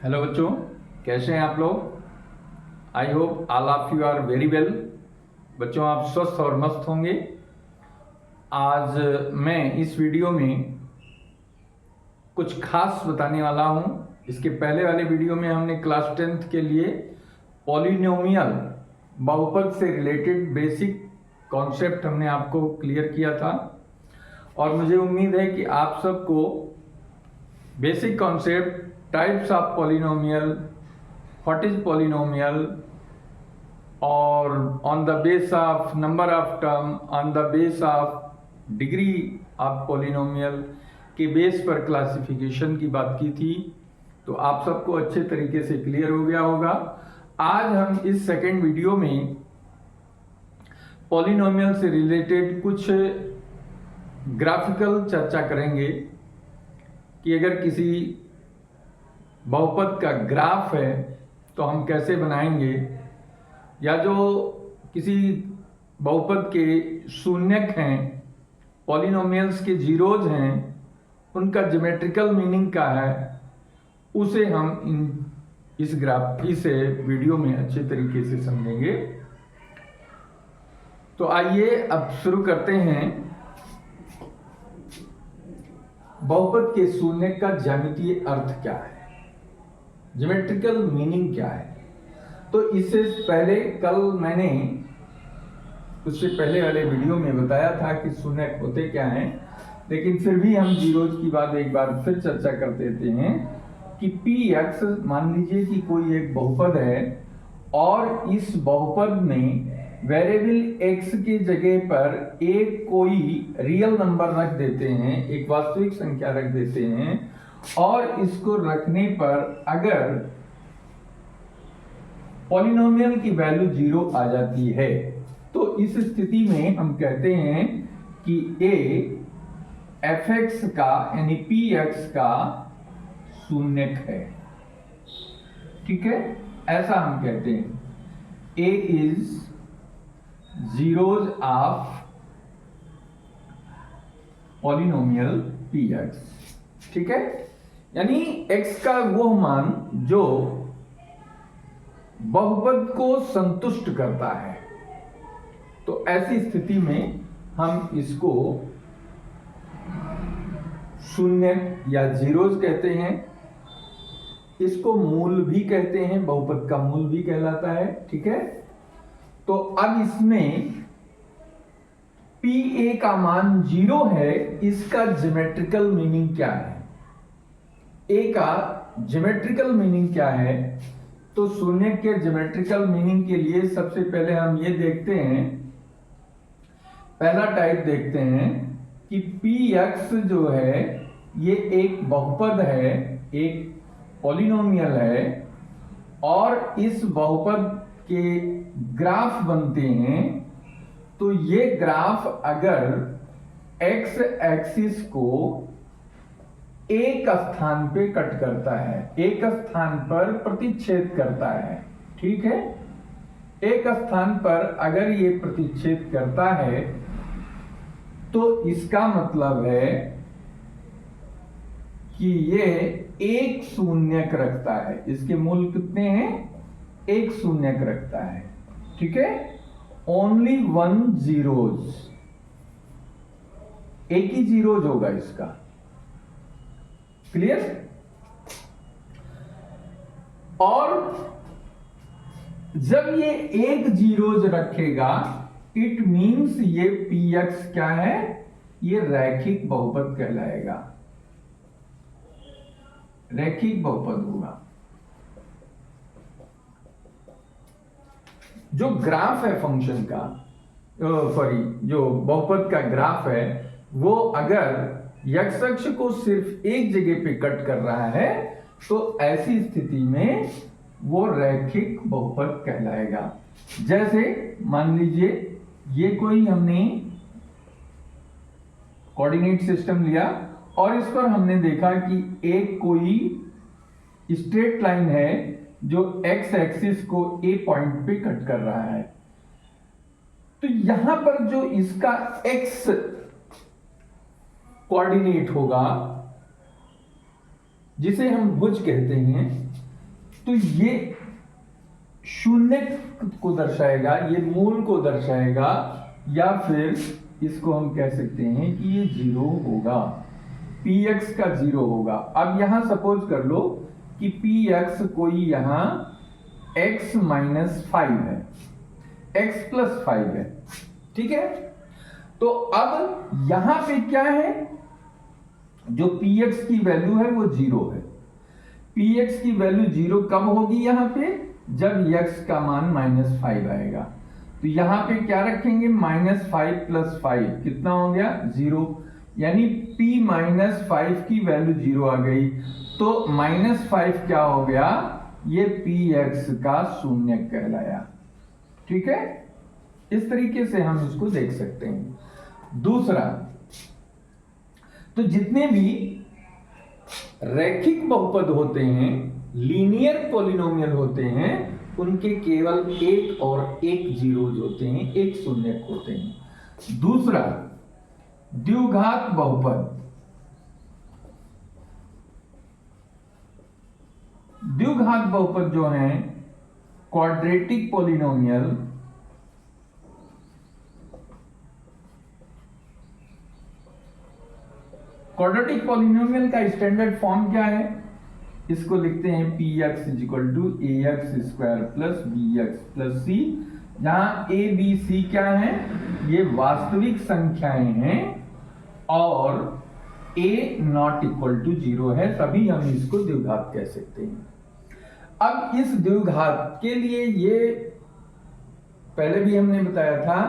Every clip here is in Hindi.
हेलो बच्चों, कैसे हैं आप लोग। I hope all of you are very well. बच्चों, आप स्वस्थ और मस्त होंगे। आज मैं इस वीडियो में कुछ खास बताने वाला हूं। इसके पहले वाले वीडियो में हमने क्लास 10th के लिए पॉलिनोमियल बहुपद से रिलेटेड बेसिक कॉन्सेप्ट हमने आपको क्लियर किया था, और मुझे उम्मीद है कि आप सबको basic concept, types of polynomial, what is polynomial, और on the base of number of term, on the base of degree of polynomial के बेस पर क्लासिफिकेशन की बात की थी। तो आप सबको अच्छे तरीके से क्लियर हो गया होगा। आज हम इस सेकेंड वीडियो में पॉलिनोमियल से रिलेटेड कुछ ग्राफिकल चर्चा करेंगे कि अगर किसी बहुपद का ग्राफ है तो हम कैसे बनाएंगे, या जो किसी बहुपद के शून्यक हैं, पॉलिनोमियल्स के जीरोज हैं, उनका ज्योमेट्रिकल मीनिंग क्या है, उसे हम इस वीडियो में अच्छे तरीके से समझेंगे। तो आइए अब शुरू करते हैं। बहुपद के शून्यक का ज्यामितीय अर्थ क्या है, ज्योमेट्रिकल मीनिंग क्या है। तो इससे पहले कल मैंने उससे पहले वाले वीडियो में बताया था कि शून्यक होते क्या हैं, लेकिन फिर भी हम जीरोज की बात एक बार फिर चर्चा कर देते हैं कि px, मान लीजिए कि कोई एक बहुपद है और इस बहुपद में वेरिएबल x की जगह पर एक कोई रियल नंबर रख देते हैं, एक वास्तविक संख्या रख देते हैं, और इसको रखने पर अगर पॉलिनोमियल की वैल्यू 0 आ जाती है, तो इस स्थिति में हम कहते हैं कि a fx का यानी px का शून्यक है। ठीक है, ऐसा हम कहते हैं a is zeros of polynomial px। ठीक है, यानी x का वो मान जो बहुपद को संतुष्ट करता है। तो ऐसी स्थिति में हम इसको शून्य या जीरोज कहते हैं। इसको मूल भी कहते हैं, बहुपद का मूल भी कहलाता है। ठीक है, तो अब इसमें pa का मान 0 है, इसका ज्योमेट्रिकल मीनिंग क्या है, a का ज्योमेट्रिकल मीनिंग क्या है। तो शून्य के ज्योमेट्रिकल मीनिंग के लिए सबसे पहले हम ये देखते हैं, पहला टाइप देखते हैं कि px जो है ये एक बहुपद है, एक पॉलिनोमियल है, और इस बहुपद के ग्राफ बनते हैं। तो ये ग्राफ अगर x एक्सिस को एक स्थान पे कट करता है, एक स्थान पर प्रतिच्छेद करता है। ठीक है, एक स्थान पर अगर ये प्रतिच्छेद करता है तो इसका मतलब है कि ये एक शून्यक रखता है। इसके मूल कितने हैं, एक शून्यक रखता है। ठीक है, ओनली 1 जीरोज, एक ही जीरोज होगा इसका। क्लियर। और जब ये एक जीरोज रखेगा, इट मींस ये px क्या है, ये रैखिक बहुपद कहलाएगा, रैखिक बहुपद होगा। जो ग्राफ है फंक्शन का, जो बहुपद का ग्राफ है, वो अगर x अक्ष को सिर्फ एक जगह पे कट कर रहा है, तो ऐसी स्थिति में वो रैखिक बहुपद कहलाएगा। जैसे मान लीजिए ये कोई हमने कोऑर्डिनेट सिस्टम लिया और इस पर हमने देखा कि एक कोई स्ट्रेट लाइन है जो x एक्सिस को a पॉइंट पे कट कर रहा है। तो यहां पर जो इसका x कोऑर्डिनेट होगा, जिसे हम भुज कहते हैं, तो ये शून्य को दर्शाएगा, ये मूल को दर्शाएगा, या फिर इसको हम कह सकते हैं कि ये जीरो होगा, px का जीरो होगा। अब यहां सपोज कर लो कि px कोई यहां x माइनस 5 है, x प्लस 5 है, ठीक है। तो अब यहां पे क्या है, जो px की वैल्यू है वो जीरो है। px की वैल्यू जीरो कब होगी यहां पे, जब x का मान -5 आएगा। तो यहां पे क्या रखेंगे, -5 प्लस 5 कितना हो गया, जीरो, यानी p -5 की वैल्यू जीरो आ गई। तो -5 क्या हो गया, ये px का शून्य कहलाया, ठीक है। इस तरीके से हम इसको देख सकते हैं। दूसरा, तो जितने भी रैखिक बहुपद होते हैं, लीनियर पॉलिनोमियल होते हैं, उनके केवल एक और एक जीरोज होते हैं, एक शून्यक होते हैं। दूसरा, द्विघात बहुपद। द्विघात बहुपद जो है क्वाड्रेटिक पॉलिनोमियल, क्वाड्रेटिक पॉलिनोमियल का स्टैंडर्ड फॉर्म क्या है, इसको लिखते हैं px = ax² plus bx plus c, जहां a b c क्या है, ये वास्तविक संख्याएं हैं और a ≠ 0 है, तभी हम इसको द्विघात कह सकते हैं। अब इस द्विघात के लिए ये पहले भी हमने बताया था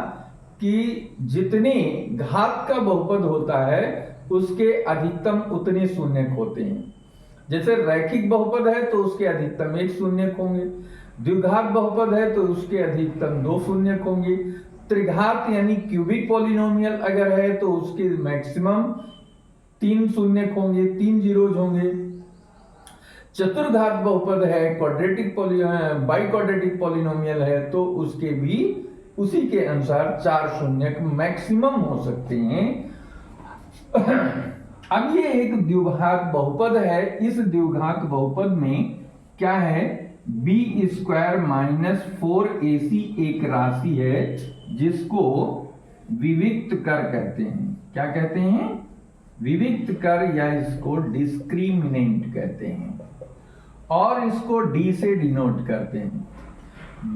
कि जितने घात का बहुपद होता है उसके अधिकतम उतने शून्यक होते हैं। जैसे रैखिक बहुपद है तो उसके अधिकतम एक शून्यक होंगे, द्विघात बहुपद है तो उसके अधिकतम दो शून्यक होंगे, त्रिघात यानी क्यूबिक पॉलिनोमियल अगर है तो उसके मैक्सिमम तीन शून्यक होंगे, तीन जीरोज होंगे। चतुर्घात बहुपद है, क्वाड्रेटिक बाई क्वाड्रेटिक पॉलिनोमियल है तो उसके भी उसी के अनुसार चार शून्यक मैक्सिमम हो सकते हैं। अब ये एक द्विघात बहुपद है, इस द्विघात बहुपद में क्या है, b² - 4ac एक राशि है जिसको विविक्त कर कहते हैं। क्या कहते हैं, विविक्त कर, या इसको डिस्क्रिमिनेंट कहते हैं, और इसको d से डिनोट करते हैं।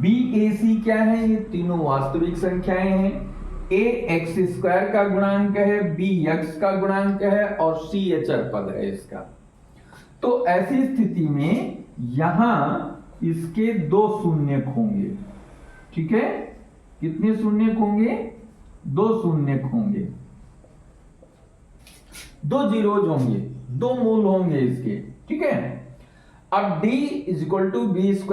bac क्या है, ये तीनों वास्तविक संख्याएं हैं। a x² का गुणांक है, b x का गुणांक है और c अचर पद है इसका। तो ऐसी स्थिति में यहां इसके दो शून्यक होंगे, ठीक है। कितने शून्यक होंगे, दो शून्यक होंगे, दो जीरोज होंगे, दो मूल होंगे इसके, ठीक है। अब d = b² -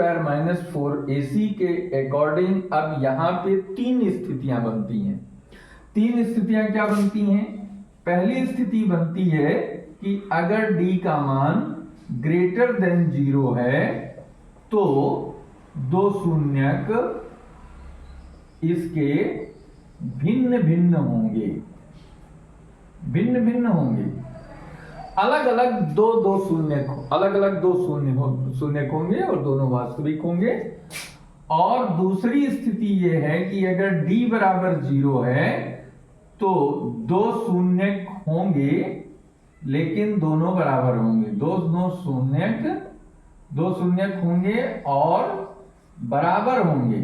4ac के अकॉर्डिंग अब यहां पे तीन स्थितियां बनती हैं। तीन स्थितियां क्या बनती हैं, पहली स्थिति बनती है कि अगर d का मान > 0 है तो दो शून्यक इसके भिन्न भिन्न होंगे, भिन्न भिन्न होंगे, अलग अलग दो शून्यक, अलग अलग दो शून्यक होंगे और दोनों वास्तविक होंगे। और दूसरी स्थिति यह है कि अगर d = 0 है तो दो शून्यक होंगे लेकिन दोनों बराबर होंगे, दो शून्यक होंगे और बराबर होंगे।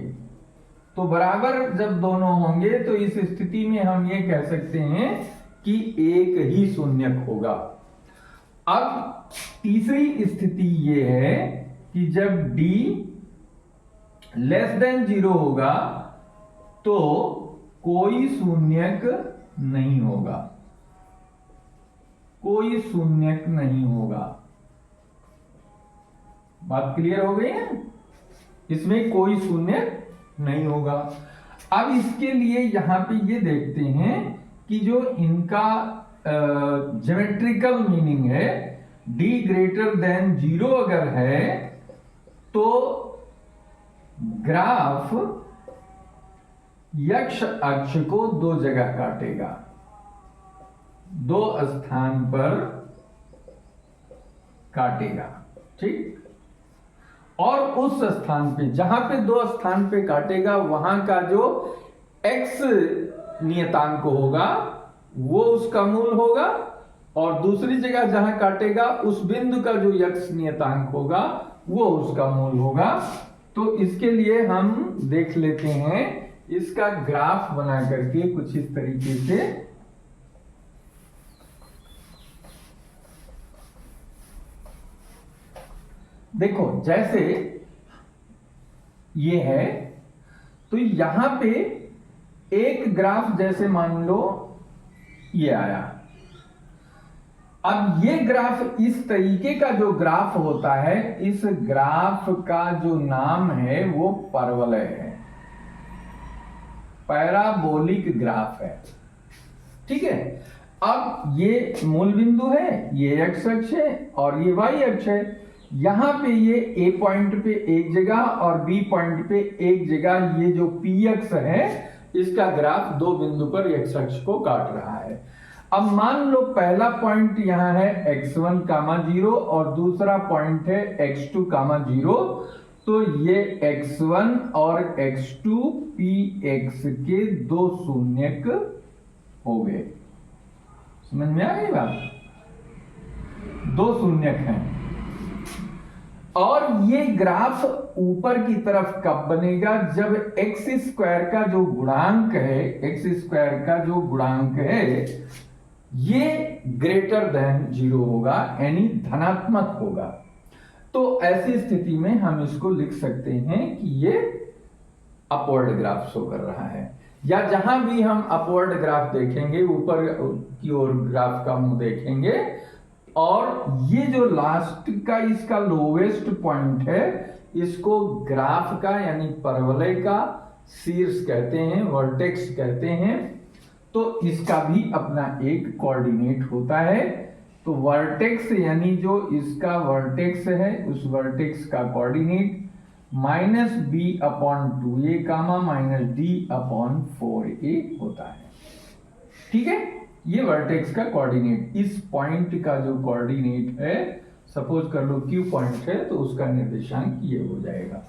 तो बराबर जब दोनों होंगे तो इस स्थिति में हम ये कह सकते हैं कि एक ही शून्यक होगा। अब तीसरी स्थिति ये है कि जब d <0 होगा तो कोई शून्यक नहीं होगा, कोई शून्यक नहीं होगा। बात क्लियर हो गई है, इसमें कोई शून्यक नहीं होगा। अब इसके लिए यहां पे ये देखते हैं कि जो इनका ज्योमेट्रिकल मीनिंग है, d > 0 अगर है तो ग्राफ x अक्ष को दो जगह काटेगा, दो स्थान पर काटेगा, ठीक। और उस स्थान पे जहां पे दो स्थान पे काटेगा वहां का जो x नियतांक होगा वो उसका मूल होगा, और दूसरी जगह जहां काटेगा उस बिंदु का जो x नियतांक होगा वो उसका मूल होगा। तो इसके लिए हम देख लेते हैं, इसका ग्राफ बना करके कुछ इस तरीके से। देखो जैसे ये है, तो यहां पे एक ग्राफ जैसे मान लो ये आया। अब ये ग्राफ इस तरीके का जो ग्राफ होता है, इस ग्राफ का जो नाम है वो परवलय है, पैराबोलिक ग्राफ है। ठीक है। अब ये मूल बिंदु है, ये x अक्ष है और ये y अक्ष है। यहां पे ये A पॉइंट पे एक जगह और B पॉइंट पे एक जगह, ये जो P अक्ष है इसका ग्राफ दो बिंदु पर x अक्ष को काट रहा है। अब मान लो पहला पॉइंट यहां है x1, 0 और दूसरा पॉइंट है x2, 0। तो ये x1 और x2 px के दो शून्यक हो गए। समझ में आ गई बात? दो शून्यक हैं। और ये ग्राफ ऊपर की तरफ कब बनेगा? जब एक्स स्क्वायर का जो गुणांक है, एक्स स्क्वायर का जो गुणांक है ये ग्रेटर देन 0 होगा, यानी धनात्मक होगा। तो ऐसी स्थिति में हम इसको लिख सकते हैं कि ये अपवर्ड ग्राफ शो कर रहा है। या जहां भी हम अपवर्ड ग्राफ देखेंगे, ऊपर की ओर ग्राफ का मुंह देखेंगे, और ये जो लास्ट का इसका लोवेस्ट पॉइंट है इसको ग्राफ का यानी परवलय का शीर्ष कहते हैं, वर्टेक्स कहते हैं। तो इसका भी अपना एक कोऑर्डिनेट होता है। तो वर्टेक्स यानी जो इसका वर्टेक्स है उस वर्टेक्स का कोऑर्डिनेट -b/2a -d/4a होता है। ठीक है। ये वर्टेक्स का कोऑर्डिनेट, इस पॉइंट का जो कोऑर्डिनेट है, सपोज कर लो Q पॉइंट है तो उसका निर्देशांक ये हो जाएगा।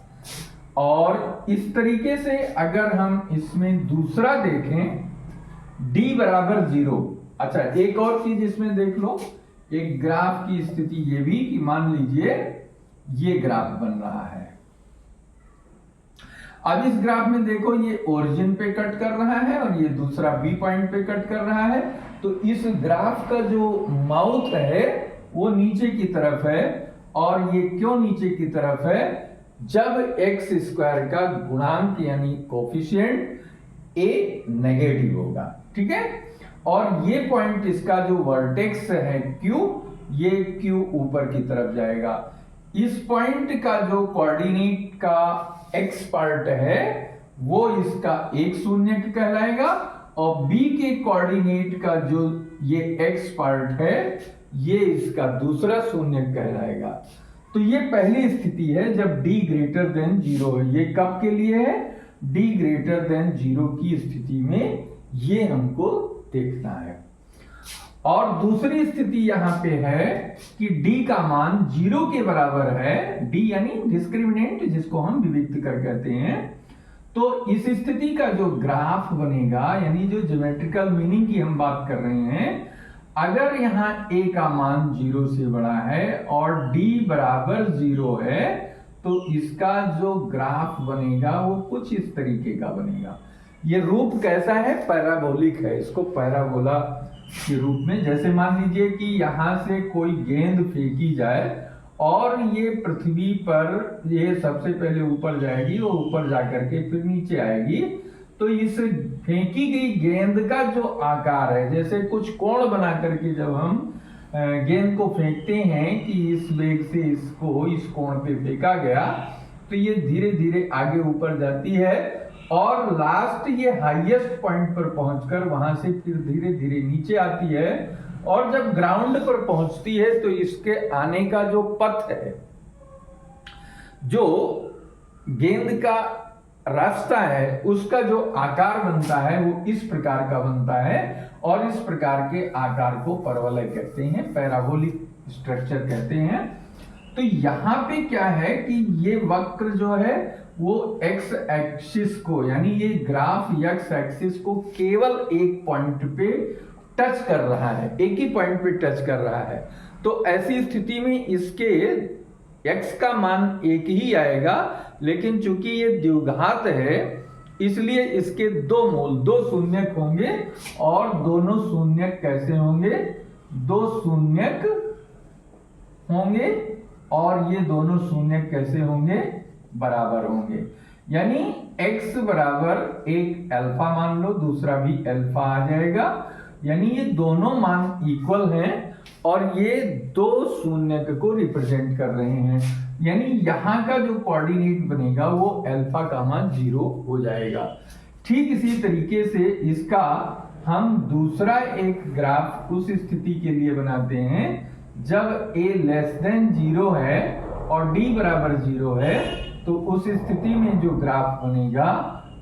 और इस तरीके से अगर हम इसमें दूसरा देखें d = 0। अच्छा, एक और चीज इसमें देख लो, एक ग्राफ की स्थिति ये भी कि मान लीजिए ये ग्राफ बन रहा है। अब इस ग्राफ में देखो ये ओरिजिन पे कट कर रहा है और ये दूसरा B पॉइंट पे कट कर रहा है। तो इस ग्राफ का जो माउथ है वो नीचे की तरफ है। और ये क्यों नीचे की तरफ है? जब एक्स स्क्वायर का गुणांक यानी कोफिशिएंट a नेगेटिव होगा। ठीक है। और ये पॉइंट इसका जो वर्टेक्स है Q, ये Q ऊपर की तरफ जाएगा। इस पॉइंट का जो कोऑर्डिनेट का x पार्ट है वो इसका एक शून्यक कहलाएगा, और B के कोऑर्डिनेट का जो ये x पार्ट है ये इसका दूसरा शून्यक कहलाएगा। तो ये पहली स्थिति है जब d > 0 है। ये कब के लिए है? d > 0 की स्थिति में ये हमको देखना है। और दूसरी स्थिति यहां पे है कि d का मान 0 के बराबर है, d यानी डिस्क्रिमिनेंट जिसको हम विविक्त कर कहते हैं। तो इस स्थिति का जो ग्राफ बनेगा, यानी जो ज्योमेट्रिकल मीनिंग की हम बात कर रहे हैं, अगर यहां a का मान 0 से बड़ा है और d = 0 है तो इसका जो ग्राफ बनेगा वो कुछ इस तरीके का बनेगा। ये रूप कैसा है? पैराबोलिक है। इसको पैराबोला के रूप में, जैसे मान लीजिए कि यहां से कोई गेंद फेंकी जाए और ये पृथ्वी पर ये सबसे पहले ऊपर जाएगी, वो ऊपर जाकर के फिर नीचे आएगी। तो इस फेंकी गई गेंद का जो आकार है, जैसे कुछ कोण बना करके जब हम गेंद को फेंकते हैं कि इस वेग से इसको इस कोण पे फेंका गया, तो ये धीरे धीरे आगे ऊपर जाती है और लास्ट ये हाईएस्ट पॉइंट पर पहुंचकर वहां से फिर धीरे धीरे नीचे आती है। और जब ग्राउंड पर पहुंचती है तो इसके आने का जो पथ है, जो गेंद का रास्ता है, उसका जो आकार बनता है वो इस प्रकार का बनता है। और इस प्रकार के आकार को परवलय कहते हैं, पैराबोलिक स्ट्रक्चर कहते हैं। तो यहाँ पे क्या है कि ये वक्र जो है वो एक्स एक्सिस को, यानी ये ग्राफ एक्स एक्सिस को केवल एक पॉइंट पे टच कर रहा है, एक ही पॉइंट पे टच कर रहा है। तो ऐसी स्थिति में इसके x का मान एक ही आएगा, लेकिन चूंकि ये द्विघात है इसलिए इसके दो मूल, दो शून्यक होंगे, और दोनों शून्यक कैसे होंगे, दो शून्यक होंगे, और ये दोनों शून्यक कैसे होंगे, बराबर होंगे। यानी x बराबर एक अल्फा मान लो, दूसरा भी अल्फा आ जाएगा, यानी ये दोनों मान इक्वल हैं और ये दो शून्यक को रिप्रेजेंट कर रहे हैं। यानी यहाँ का जो कोऑर्डिनेट बनेगा वो अल्फा का मान 0 हो जाएगा। ठीक इसी तरीके से इसका हम दूसरा एक ग्राफ उस स्थिति के लिए बनाते हैं जब a लेस देन 0 है और d बराबर 0 है, तो उस स्थिति में जो ग्राफ बनेगा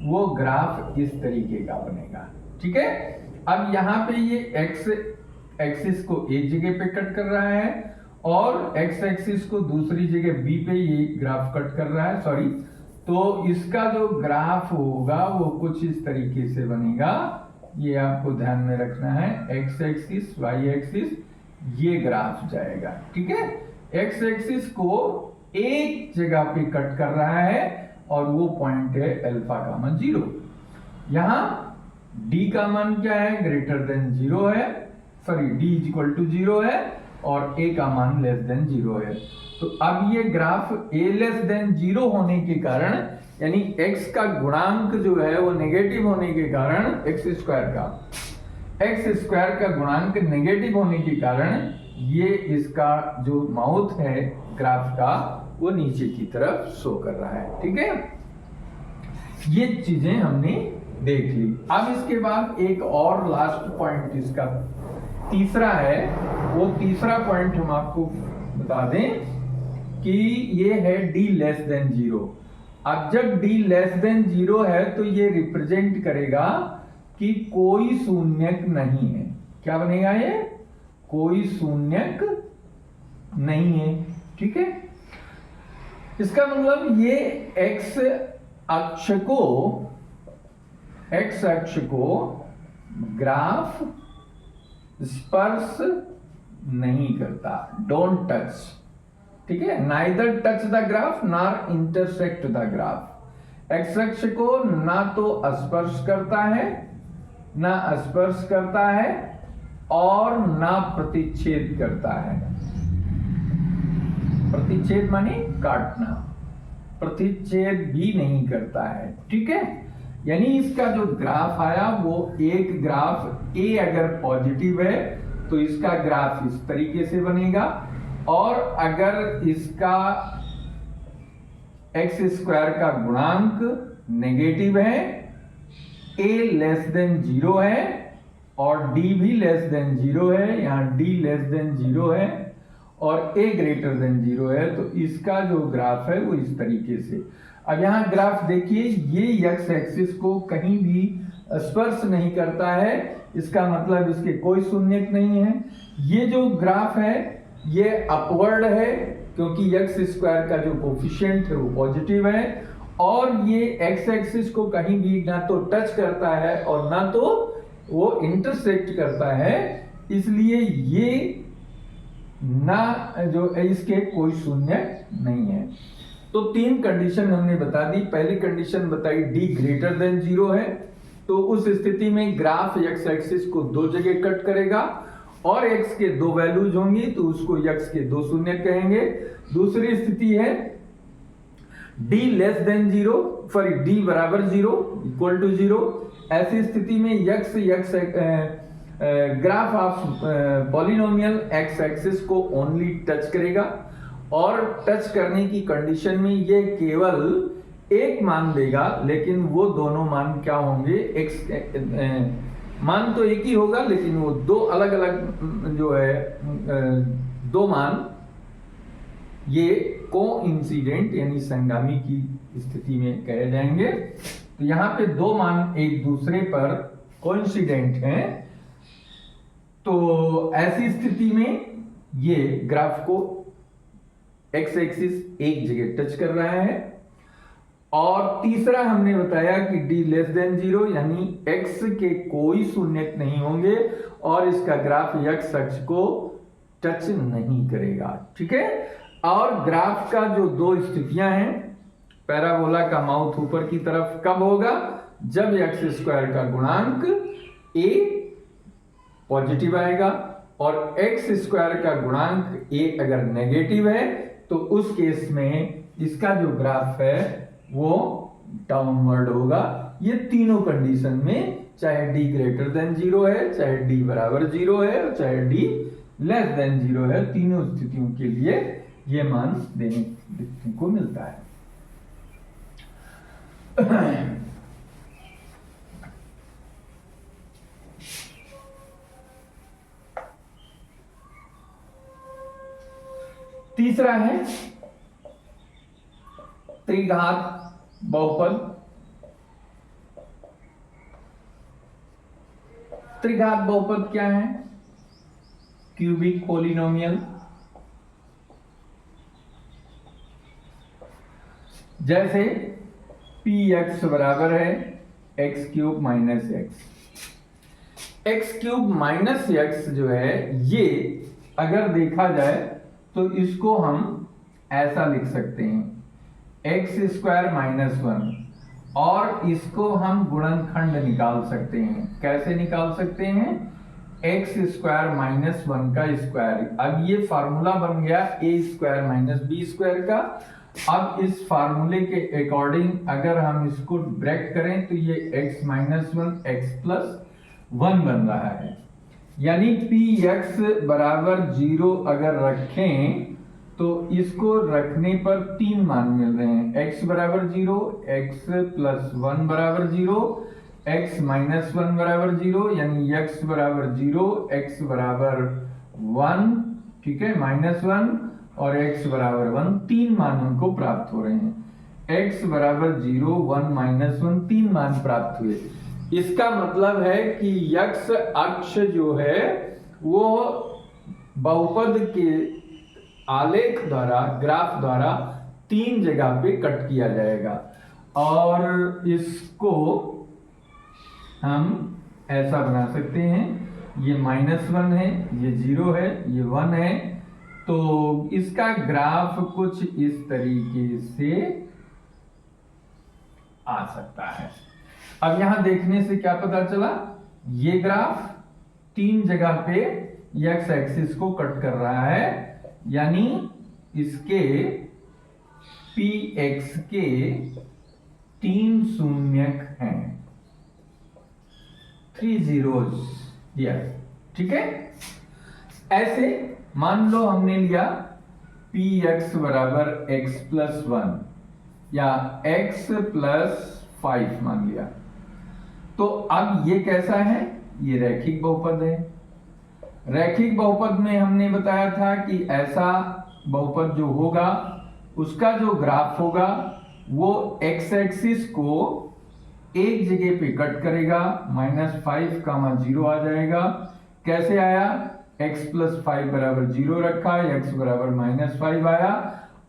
वो ग्राफ इस तरीके का बनेगा। ठीक है, अब यहाँ पे ये x एक्सिस को एक जगह पे कट कर रहा है और x एक्सिस को दूसरी जगह b पे ये ग्राफ कट कर रहा है, सॉरी। तो इसका जो ग्राफ होगा वो कुछ इस तरीके से बनेगा, ये आपको ध्यान में रखना है। x एक्सिस, y एक्सिस, ये ग्राफ जाएगा। ठीक है, x एक्सिस को एक जगह पे कट कर रहा है और वो पॉइंट है अल्फा का मान 0। यहाँ d का मान क्या है, ग्रेटर देन 0 है, sorry d is equal to 0 है और a का मान लेस देन 0 है। तो अब ये ग्राफ a लेस देन 0 होने के कारण, यानी x का गुणांक जो है वो नेगेटिव होने के कारण, x स्क्वायर का गुणांक नेगेटिव होने के कारण ये इसका जो माउथ है ग्राफ का वो नीचे की तरफ शो कर रहा है। ठीक है, ये चीजें हमने देख ली। अब इसके बाद एक और लास्ट पॉइंट इसका तीसरा है, वो तीसरा पॉइंट हम आपको बता दें कि ये है d लेस देन 0। अब जब d लेस देन 0 है तो ये रिप्रेजेंट करेगा कि कोई शून्यक नहीं है। क्या बनेगा ये, कोई शून्यक नहीं है। ठीक है, इसका मतलब ये x अक्ष को ग्राफ स्पर्श नहीं करता, डोंट टच। ठीक है, neither touch the graph nor intersect the graph. X अक्ष को ना तो स्पर्श करता है, ना स्पर्श करता है और ना प्रतिच्छेद करता है। प्रतिच्छेद माने काटना, प्रतिच्छेद भी नहीं करता है। ठीक है, यानी इसका जो ग्राफ आया वो एक ग्राफ a अगर पॉजिटिव है तो इसका ग्राफ इस तरीके से बनेगा, और अगर इसका एक्स स्क्वायर का गुणांक नेगेटिव है, a लेस देन 0 है और d भी लेस देन 0 है, यहाँ d लेस देन 0 है और a ग्रेटर देन 0 है, तो इसका जो ग्राफ है वो इस तरीके से। अब यहाँ ग्राफ देखिए, ये x एक्सिस को कहीं भी स्पर्श नहीं करता है, इसका मतलब इसके कोई शून्यक नहीं है। ये जो ग्राफ है ये अपवर्ड है क्योंकि x स्क्वायर का जो कोफिशिएंट है वो पॉजिटिव है, और ये x एक्सिस को कहीं भी ना तो टच करता है और ना तो वो इंटरसेक्ट करता है, इसलिए ये ना जो इसके कोई शून्य नहीं है। तो तीन कंडीशन हमने बता दी। पहली कंडीशन बताई d ग्रेटर देन 0 है, तो उस स्थिति में ग्राफ x एक्सिस को दो जगह कट करेगा और x के दो वैल्यूज होंगी तो उसको x के दो शून्य कहेंगे। दूसरी स्थिति है d less than 0, sorry d बराबर 0 इक्वल टू 0। ऐसी स्थिति में x graph of polynomial x axis को ओनली टच करेगा, और टच करने की कंडीशन में ये केवल एक मान देगा, लेकिन वो दोनों मान क्या होंगे, x मान तो एक ही होगा लेकिन वो दो अलग अलग जो है दो मान ये कोइंसिडेंट यानी संगामी की स्थिति में कहे जाएंगे। तो यहाँ पे दो मान एक दूसरे पर कोइंसिडेंट हैं, तो ऐसी स्थिति में ये ग्राफ को एक्स एक्सिस एक जगह टच कर रहा है। और तीसरा हमने बताया कि d लेस देन 0 यानी x के कोई शून्य नहीं होंगे और इसका ग्राफ x अक्ष को टच नहीं करेगा। ठीक है। और ग्राफ का जो दो स्थितियां हैं, पैराबोला का माउथ ऊपर की तरफ कब होगा? जब एक्स स्क्वायर का गुणांक a पॉजिटिव आएगा और एक्स स्क्वायर का गुणांक a अगर नेगेटिव है तो उस केस में इसका जो ग्राफ है वो डाउनवर्ड होगा। ये तीनों कंडीशन में, चाहे d ग्रेटर देन 0 है, चाहे d बराबर 0 है और चाहे d लेस देन 0 है, तीनों स्थितियों के लिए ये मान देखने को मिलता है। तीसरा है त्रिघात बहुपद। त्रिघात बहुपद क्या है? Cubic polynomial. जैसे px बराबर है x cube minus x. X cube minus x जो है, ये अगर देखा जाए तो इसको हम ऐसा लिख सकते हैं एक्स स्क्वायर माइनस 1, और इसको हम गुणनखंड निकाल सकते हैं। कैसे निकाल सकते हैं? एक्स स्क्वायर माइनस 1 का स्क्वायर। अब ये फार्मूला बन गया ए स्क्वायर माइनस बी स्क्वायर का। अब इस फार्मूले के अकॉर्डिंग अगर हम इसको ब्रैकेट करें तो ये x माइनस 1 एक्स प्लस 1 बन रहा है। यानी px बराबर 0 अगर रखें तो इसको रखने पर तीन मान मिल रहे हैं। x बराबर 0, x प्लस 1 बराबर 0, x माइनस 1 बराबर 0, यानी x बराबर 0, x बराबर 1, ठीक है, माइनस 1 और x बराबर 1, तीन मान हमको प्राप्त हो रहे हैं। x बराबर 0, 1 माइनस 1, तीन मान प्राप्त हुए। इसका मतलब है कि x अक्ष जो है वो बहुपद के आलेख द्वारा, ग्राफ द्वारा तीन जगह पे कट किया जाएगा। और इसको हम ऐसा बना सकते हैं, ये -1 है, ये 0 है, ये 1 है, तो इसका ग्राफ कुछ इस तरीके से आ सकता है। अब यहां देखने से क्या पता चला? ये ग्राफ तीन जगह पे एक्स एक्सिस को कट कर रहा है, यानी इसके px के तीन शून्यक हैं, 3 zeros here, ठीक है। ऐसे मान लो हमने लिया px बराबर x प्लस 1 या x प्लस 5 मान लिया, तो अब ये कैसा है? ये रैखिक बहुपद है। रैखिक बहुपद में हमने बताया था कि ऐसा बहुपद जो होगा उसका जो ग्राफ होगा वो x एक्सिस को एक जगह पे कट करेगा, -5, 0 आ जाएगा। कैसे आया? x प्लस 5 बराबर 0 रखा, x बराबर -5 आया,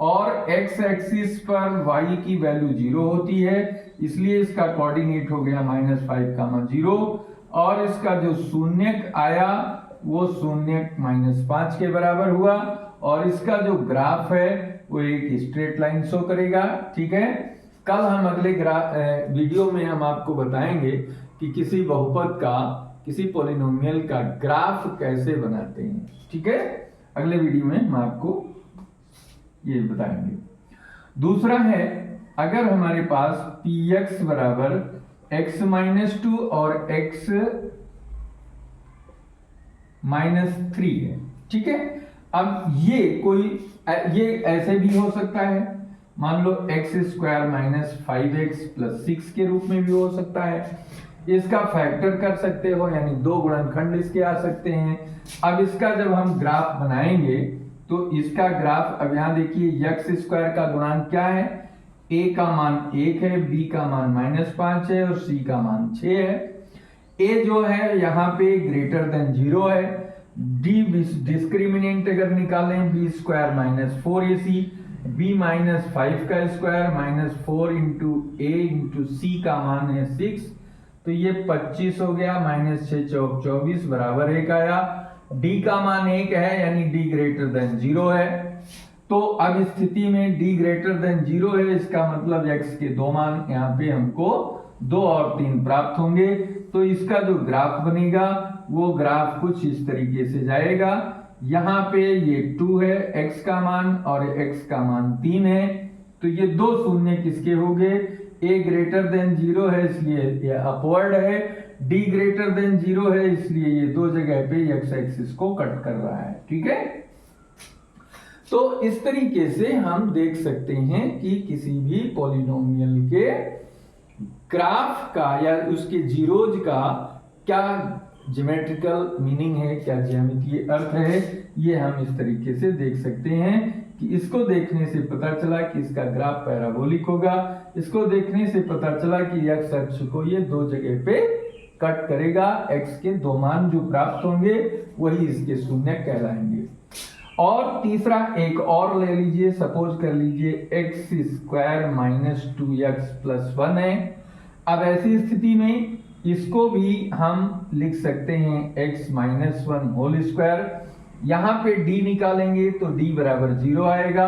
और x एक्सिस पर y की वैल्यू 0 होती है, इसलिए इसका कोऑर्डिनेट हो गया -5, 0, और इसका जो शून्यक आया वो शून्यक -5 के बराबर हुआ, और इसका जो ग्राफ है वो एक स्ट्रेट लाइन शो करेगा। ठीक है। कल हम अगले वीडियो में हम आपको बताएंगे कि किसी बहुपद का, किसी पॉलिनोमियल का ग्राफ कैसे बनाते हैं। ठीक है, अगले वीडियो में हम आपको ये बताएंगे। दूसरा है, अगर हमारे पास px बराबर x माइनस 2 और x माइनस 3 है, ठीक है। अब ये ऐसे भी हो सकता है, मान लो x square minus 5x plus 6 के रूप में भी हो सकता है। इसका फैक्टर कर सकते हो, यानी दो गुणनखंड इसके आ सकते हैं। अब इसका जब हम ग्राफ बनाएंगे तो इसका ग्राफ, अब यहां देखिए x स्क्वायर का गुणांक क्या है? a का मान 1 है, b का मान -5 है और c का मान 6 है। a जो है यहाँ पे ग्रेटर देन 0 है, डी डिस्क्रिमिनेंट अगर निकालें B square minus 4ac, b minus 5 का square minus 4 into A into C का मान है 6, तो ये 25 हो गया, माइनस 6 चौक 24 बराबर 1 आया। d का मान 1 है यानी d ग्रेटर देन 0 है। तो अब स्थिति में d ग्रेटर देन 0 है, इसका मतलब x के दो मान यहाँ पे हमको 2 और 3 प्राप्त होंगे। तो इसका जो ग्राफ बनेगा वो ग्राफ कुछ इस तरीके से जाएगा। यहाँ पे ये 2 है x का मान और x का मान 3 है, तो ये दो शून्य किसके हो गए, a ग्रेटर देन 0 है इसलिए ये अपवर्ड है, d ग्रेटर देन 0 है इसलिए ये दो जगह पे x एक्सिस को कट कर रहा है। ठीक है, तो इस तरीके से हम देख सकते हैं कि किसी भी पॉलिनोमियल के ग्राफ का या उसके जीरोज का क्या ज्योमेट्रिकल मीनिंग है, क्या ज्यामितीय अर्थ है, ये हम इस तरीके से देख सकते हैं कि इसको देखने से पता चला कि इसका ग्राफ पैराबोलिक होगा, इसको देखने से पता चला कि x अक्ष को ये दो जगह पे कट करेगा, x के दो मान जो प्राप्त होंगे वही इसके शून्य कहलाएंगे। और तीसरा एक और ले लीजिए, सपोज कर लीजिए x square minus 2x plus 1 है। अब ऐसी स्थिति में इसको भी हम लिख सकते हैं x माइनस 1 होल स्क्वायर। यहाँ पे d निकालेंगे तो d बराबर 0 आएगा,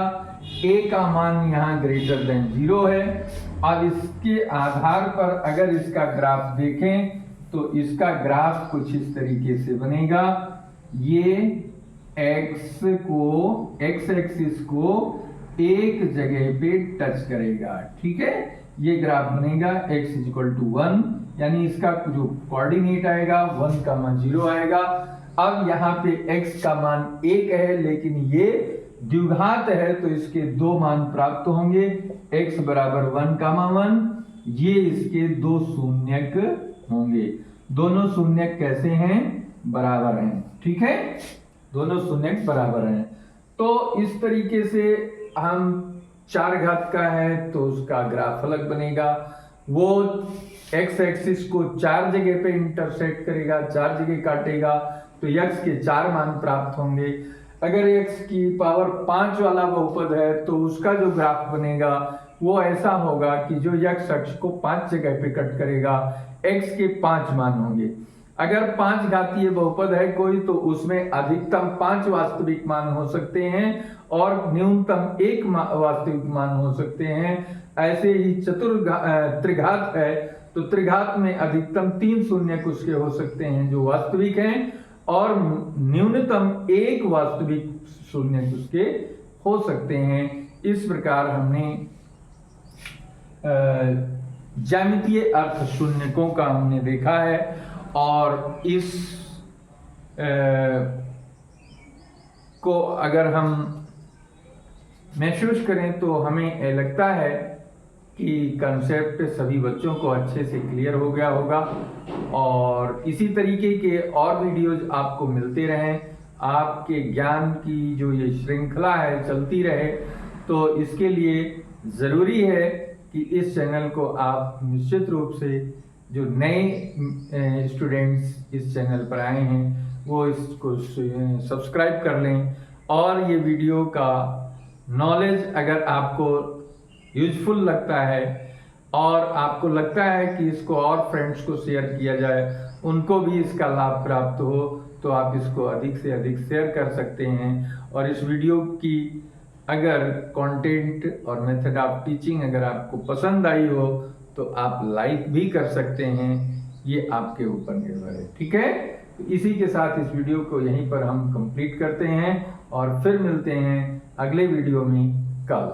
a का मान यहाँ ग्रेटर देन 0 है। अब इसके आधार पर अगर इसका ग्राफ देखें तो इसका ग्राफ कुछ इस तरीके से बनेगा, ये x एक्सिस को एक जगह पे टच करेगा। ठीक है, ये ग्राफ बनेगा x इक्वल टू 1, यानी इसका जो कोऑर्डिनेट आएगा 1 का मान 0 आएगा। अब यहाँ पे x का मान 1 है लेकिन ये द्विघात है तो इसके दो मान प्राप्त होंगे, x बराबर 1 का मान 1, ये इसके दो शून्यक होंगे। दोनों शून्यक कैसे हैं, बराबर हैं। ठीक है, दोनों शून्यक बराबर हैं। तो इस तरीके से हम 4 घात का है तो उसका ग्राफ अलग बनेगा, वो x एक्सिस को 4 जगह पे इंटरसेक्ट करेगा, 4 जगह काटेगा तो x के 4 मान प्राप्त होंगे। अगर x की पावर 5 वाला बहुपद है तो उसका जो ग्राफ बनेगा वो ऐसा होगा कि जो x अक्ष को 5 जगह पे कट करेगा, x के 5 मान होंगे। अगर 5 घातीय बहुपद है कोई तो उसमें अधिकतम 5 वास्तविक मान हो सकते हैं और न्यूनतम 1 वास्तविक मान हो सकते हैं। ऐसे ही त्रिघात है तो त्रिघात में अधिकतम 3 शून्य उसके हो सकते हैं जो वास्तविक हैं और न्यूनतम 1 वास्तविक शून्य उसके हो सकते हैं। इस प्रकार हमने ज्यामितीय अर्थ शून्यकों का हमने देखा है और इस को अगर हम महसूस करें तो हमें लगता है कि कंसेप्ट सभी बच्चों को अच्छे से क्लियर हो गया होगा और इसी तरीके के और वीडियोज आपको मिलते रहें, आपके ज्ञान की जो ये श्रृंखला है चलती रहे। तो इसके लिए ज़रूरी है कि इस चैनल को आप निश्चित रूप से जो नए स्टूडेंट्स इस चैनल पर आए हैं वो इसको सब्सक्राइब कर लें और ये वीडियो का नॉलेज अगर आपको यूजफुल लगता है और आपको लगता है कि इसको और फ्रेंड्स को शेयर किया जाए, उनको भी इसका लाभ प्राप्त हो, तो आप इसको अधिक से अधिक शेयर कर सकते हैं। और इस वीडियो की अगर कंटेंट और मेथड ऑफ टीचिंग अगर आपको पसंद आई हो तो आप लाइक भी कर सकते हैं, ये आपके ऊपर निर्भर है। ठीक है, इसी के साथ इस वीडियो को यहीं पर हम कंप्लीट करते हैं और फिर मिलते हैं अगले वीडियो में कल।